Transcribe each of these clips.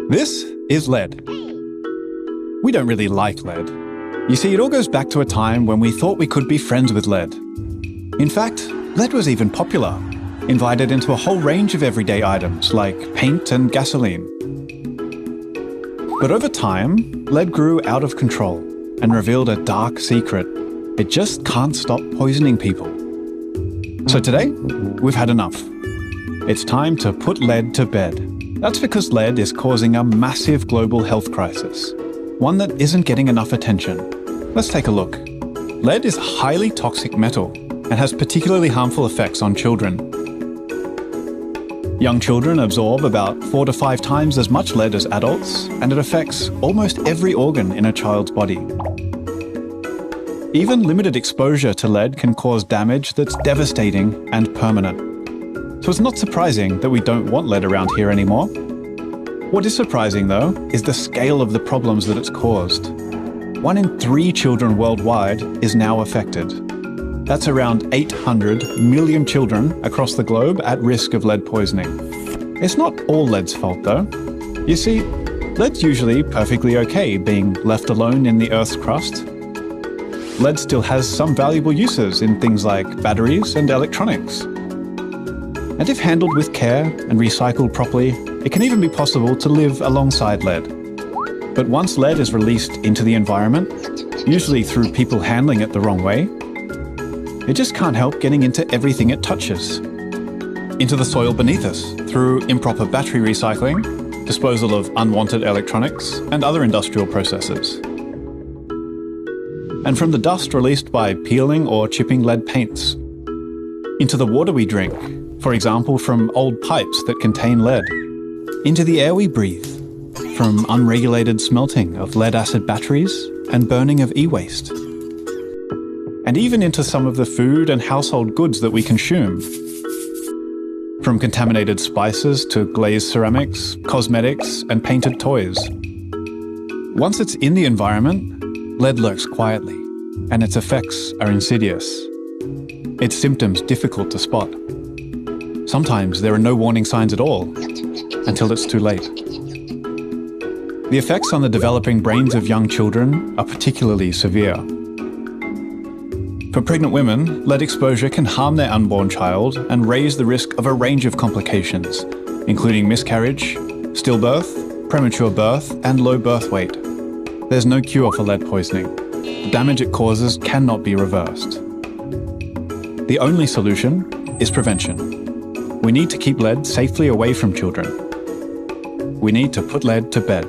This is lead. We don't really like lead. You see, it all goes back to a time when we thought we could be friends with lead. In fact, lead was even popular, invited into a whole range of everyday items like paint and gasoline. But over time, lead grew out of control and revealed a dark secret. It just can't stop poisoning people. So today, we've had enough. It's time to put lead to bed. That's because lead is causing a massive global health crisis, one that isn't getting enough attention. Let's take a look. Lead is a highly toxic metal and has particularly harmful effects on children. Young children absorb about 4 to 5 times as much lead as adults, and it affects almost every organ in a child's body. Even limited exposure to lead can cause damage that's devastating and permanent. So it's not surprising that we don't want lead around here anymore. What is surprising, though, is the scale of the problems that it's caused. 1 in 3 children worldwide is now affected. That's around 800 million children across the globe at risk of lead poisoning. It's not all lead's fault, though. You see, lead's usually perfectly okay being left alone in the Earth's crust. Lead still has some valuable uses in things like batteries and electronics. And if handled with care and recycled properly, it can even be possible to live alongside lead. But once lead is released into the environment, usually through people handling it the wrong way, it just can't help getting into everything it touches. Into the soil beneath us through improper battery recycling, disposal of unwanted electronics, and other industrial processes. And from the dust released by peeling or chipping lead paints. Into the water we drink, for example from old pipes that contain lead. Into the air we breathe, from unregulated smelting of lead-acid batteries and burning of e-waste. And even into some of the food and household goods that we consume. From contaminated spices to glazed ceramics, cosmetics, and painted toys. Once it's in the environment, lead lurks quietly, and its effects are insidious. Its symptoms difficult to spot. Sometimes there are no warning signs at all, until it's too late. The effects on the developing brains of young children are particularly severe. For pregnant women, lead exposure can harm their unborn child and raise the risk of a range of complications, including miscarriage, stillbirth, premature birth, and low birth weight. There's no cure for lead poisoning. The damage it causes cannot be reversed. The only solution is prevention. We need to keep lead safely away from children. We need to put lead to bed.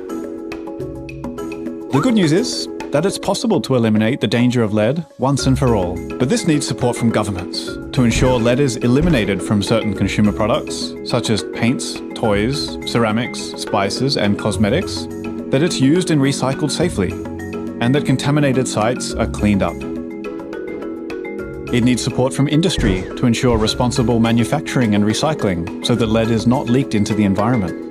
The good news is that it's possible to eliminate the danger of lead once and for all. But this needs support from governments to ensure lead is eliminated from certain consumer products, such as paints, toys, ceramics, spices, and cosmetics, that it's used and recycled safely, and that contaminated sites are cleaned up. It needs support from industry to ensure responsible manufacturing and recycling so that lead is not leaked into the environment.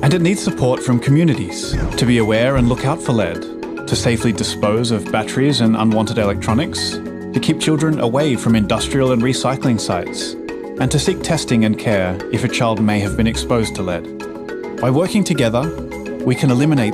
And it needs support from communities to be aware and look out for lead, to safely dispose of batteries and unwanted electronics, to keep children away from industrial and recycling sites, and to seek testing and care if a child may have been exposed to lead. By working together, we can eliminate